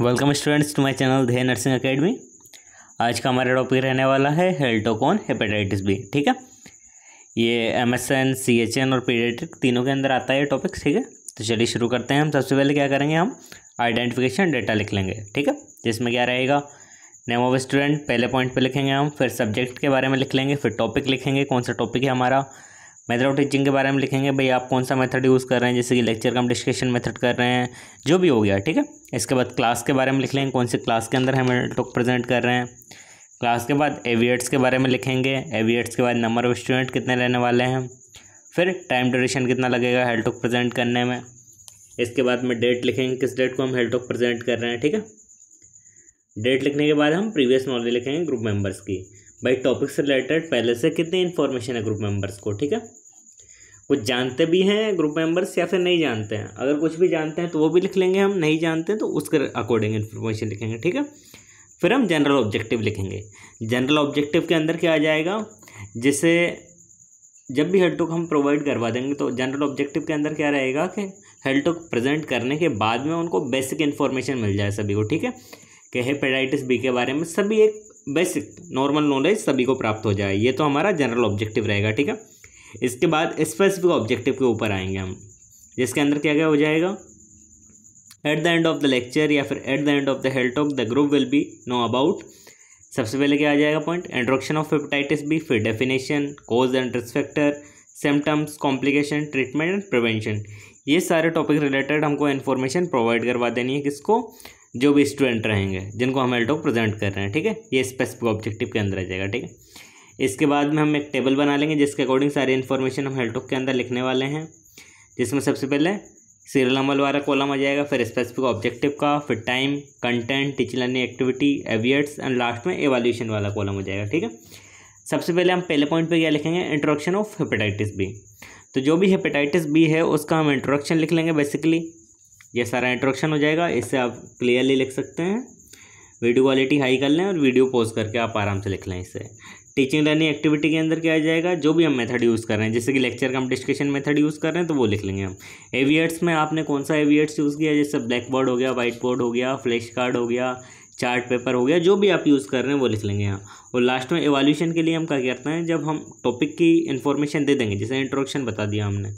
Welcome students to my channel Dhyey nursing academy. आज का हमारा टॉपिक रहने वाला है health talk on hepatitis B. ठीक है, ये MSN, CHN और पीडियाट्रिक तीनों के अंदर आता है ये टॉपिक। ठीक है, तो चलिए शुरू करते हैं। हम सबसे पहले क्या करेंगे, हम आइडेंटिफिकेशन डेटा लिख लेंगे। ठीक है, जिसमें क्या रहेगा, नेम ऑफ स्टूडेंट पहले पॉइंट पे लिखेंगे हम, फिर सब्जेक्ट के बारे में लिख लेंगे, फिर टॉपिक लिखेंगे, कौन सा टॉपिक है हमारा। मेथड ऑफ टीचिंग के बारे में लिखेंगे, भाई आप कौन सा मेथड यूज़ कर रहे हैं, जैसे कि लेक्चर कम डिस्कशन मेथड कर रहे हैं, जो भी हो गया। ठीक है, इसके बाद क्लास के बारे में लिख लेंगे, कौन से क्लास के अंदर हम हेल्थ टॉक प्रेजेंट कर रहे हैं। क्लास के बाद एविएट्स के बारे में लिखेंगे, एविएट्स के बाद नंबर ऑफ स्टूडेंट कितने रहने वाले हैं, फिर टाइम ड्यूरेशन कितना लगेगा हेल्थ टॉक प्रेजेंट करने में। इसके बाद में डेट लिखेंगे, किस डेट को हम हेल्थ टॉक प्रेजेंट कर रहे हैं। ठीक है, डेट लिखने के बाद हम प्रीवियस नॉलेज लिखेंगे ग्रुप मेंबर्स की, भाई टॉपिक से रिलेटेड पहले से कितनी इन्फॉर्मेशन है ग्रुप मेंबर्स को। ठीक है, कुछ जानते भी हैं ग्रुप मेंबर्स या फिर नहीं जानते हैं, अगर कुछ भी जानते हैं तो वो भी लिख लेंगे, हम नहीं जानते हैं तो उसके अकॉर्डिंग इन्फॉर्मेशन लिखेंगे। ठीक है, फिर हम जनरल ऑब्जेक्टिव लिखेंगे। जनरल ऑब्जेक्टिव के अंदर क्या आ जाएगा, जैसे जब भी हेल्थ टॉक हम प्रोवाइड करवा देंगे तो जनरल ऑब्जेक्टिव के अंदर क्या रहेगा कि हेल्थ टॉक प्रेजेंट करने के बाद में उनको बेसिक इन्फॉर्मेशन मिल जाए सभी को। ठीक है, कि हेपेटाइटिस बी के बारे में सभी एक बेसिक नॉर्मल नॉलेज सभी को प्राप्त हो जाए, ये तो हमारा जनरल ऑब्जेक्टिव रहेगा। ठीक है, इसके बाद स्पेसिफिक ऑब्जेक्टिव के ऊपर आएंगे हम, जिसके अंदर क्या क्या हो जाएगा, at the end of the lecture या फिर at the end of the health talk the group will be know about. सबसे पहले क्या आ जाएगा point, introduction of hepatitis B, फिर definition, cause and risk factor, symptoms, complication, treatment and prevention. ये सारे टॉपिक रिलेटेड हमको इन्फॉर्मेशन प्रोवाइड करवा देनी है, किसको, जो भी स्टूडेंट रहेंगे जिनको हम हेल्थ टॉक प्रेजेंट कर रहे हैं। ठीक है, ये स्पेसिफिक ऑब्जेक्टिव के अंदर आ जाएगा। ठीक है, इसके बाद में हम एक टेबल बना लेंगे जिसके अकॉर्डिंग सारी इन्फॉर्मेशन हम हेल्थ टॉक के अंदर लिखने वाले हैं, जिसमें सबसे पहले सीरियल नंबर वाला कॉलम आ जाएगा, फिर स्पेसिफिक ऑब्जेक्टिव का, फिर time, content, teaching learning activity, AV aids and last में एवैल्यूएशन वाला कॉलम हो जाएगा। ठीक है, सबसे पहले हम पहले पॉइंट पे क्या लिखेंगे, इंट्रोडक्शन ऑफ हेपेटाइटिस बी। तो जो भी हेपेटाइटिस बी है उसका हम इंट्रोडक्शन लिख लेंगे। बेसिकली ये सारा इंट्रोडक्शन हो जाएगा, इससे आप क्लियरली लिख सकते हैं। वीडियो क्वालिटी हाई कर लें और वीडियो पॉज करके आप आराम से लिख लें इससे। टीचिंग लर्निंग एक्टिविटी के अंदर क्या आ जाएगा, जो भी हम मेथड यूज़ कर रहे हैं, जैसे कि लेक्चर कम डिस्कशन मेथड यूज़ कर रहे हैं तो वो लिख लेंगे हम। एविएट्स में आपने कौन सा एविएट्स यूज़ किया, जैसे ब्लैक बोर्ड हो गया, वाइट बोर्ड हो गया, फ्लैश कार्ड हो गया, चार्ट पेपर हो गया, जो भी आप यूज़ कर रहे हैं वो लिख लेंगे यहाँ। और लास्ट में एवैल्यूएशन के लिए हम क्या करते हैं, जब हम टॉपिक की इन्फॉर्मेशन दे देंगे, जैसे इंट्रोडक्शन बता दिया हमने,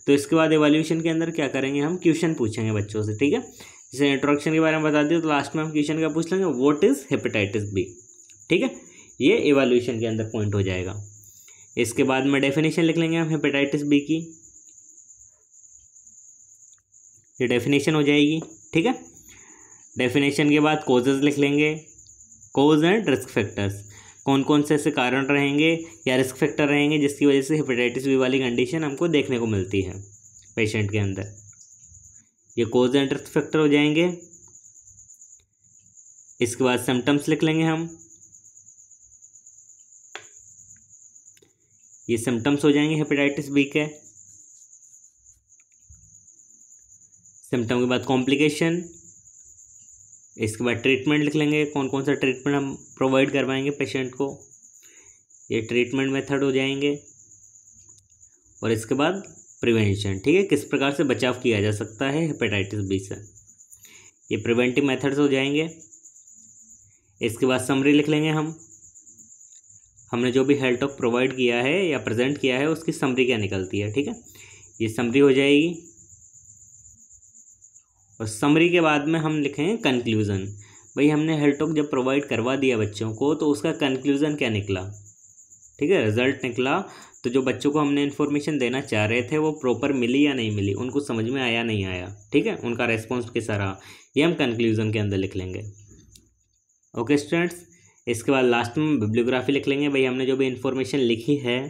तो इसके बाद एवैल्यूएशन के अंदर क्या करेंगे, हम क्वेश्चन पूछेंगे बच्चों से। ठीक है, जैसे इंट्रोडक्शन के बारे में बता दिया तो लास्ट में हम क्वेश्चन क्या पूछ लेंगे, व्हाट इज़ हेपेटाइटिस बी। ठीक है, ये एवैल्यूएशन के अंदर पॉइंट हो जाएगा। इसके बाद में डेफिनेशन लिख लेंगे हम हेपेटाइटिस बी की, ये डेफिनेशन हो जाएगी। ठीक है, डेफिनेशन के बाद कॉजेज लिख लेंगे, कॉज एंड रिस्क फैक्टर्स, कौन कौन से ऐसे कारण रहेंगे या रिस्क फैक्टर रहेंगे जिसकी वजह से हेपेटाइटिस बी वाली कंडीशन हमको देखने को मिलती है पेशेंट के अंदर, ये कॉज एंड रिस्क फैक्टर हो जाएंगे। इसके बाद सिम्टम्स लिख लेंगे हम, ये सिम्टम्स हो जाएंगे हेपेटाइटिस बी के। सिम्टम के बाद कॉम्प्लिकेशन, इसके बाद ट्रीटमेंट लिख लेंगे, कौन कौन सा ट्रीटमेंट हम प्रोवाइड करवाएंगे पेशेंट को, ये ट्रीटमेंट मेथड हो जाएंगे। और इसके बाद प्रिवेंशन, ठीक है, किस प्रकार से बचाव किया जा सकता है हेपेटाइटिस बी से, ये प्रिवेंटिव मेथड्स हो जाएंगे। इसके बाद समरी लिख लेंगे हम, हमने जो भी हेल्थ टॉक प्रोवाइड किया है या प्रेजेंट किया है उसकी समरी क्या निकलती है। ठीक है, ये समरी हो जाएगी। और समरी के बाद में हम लिखेंगे कंक्लूज़न, भाई हमने हेल्थ टॉक जब प्रोवाइड करवा दिया बच्चों को तो उसका कंक्लूज़न क्या निकला। ठीक है, रिजल्ट निकला, तो जो बच्चों को हमने इन्फॉर्मेशन देना चाह रहे थे वो प्रॉपर मिली या नहीं मिली, उनको समझ में आया नहीं आया। ठीक है, उनका रेस्पॉन्स कैसा रहा, ये हम कंक्लूज़न के अंदर लिख लेंगे। ओके स्टूडेंट्स, इसके बाद लास्ट में बिब्लियोग्राफी लिख लेंगे, भाई हमने जो भी इन्फॉर्मेशन लिखी है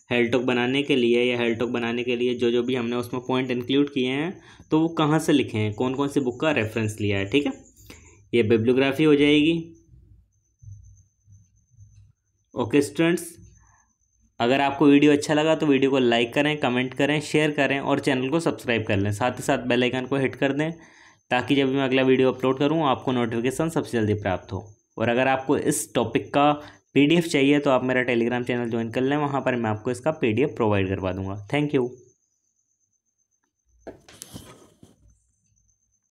हेल्थ टॉक बनाने के लिए या हेल्थ टॉक बनाने के लिए जो भी हमने उसमें पॉइंट इंक्लूड किए हैं तो वो कहाँ से लिखे हैं, कौन कौन सी बुक का रेफरेंस लिया है। ठीक है, ये बिब्लियोग्राफी हो जाएगी। ओके स्टूडेंट्स, अगर आपको वीडियो अच्छा लगा तो वीडियो को लाइक करें, कमेंट करें, शेयर करें और चैनल को सब्सक्राइब कर लें, साथ ही साथ बेल आइकन को हिट कर दें ताकि जब भी मैं अगला वीडियो अपलोड करूँ आपको नोटिफिकेशन सबसे जल्दी प्राप्त हो। और अगर आपको इस टॉपिक का PDF चाहिए तो आप मेरा टेलीग्राम चैनल ज्वाइन कर लें, वहाँ पर मैं आपको इसका PDF प्रोवाइड करवा दूँगा। Thank you.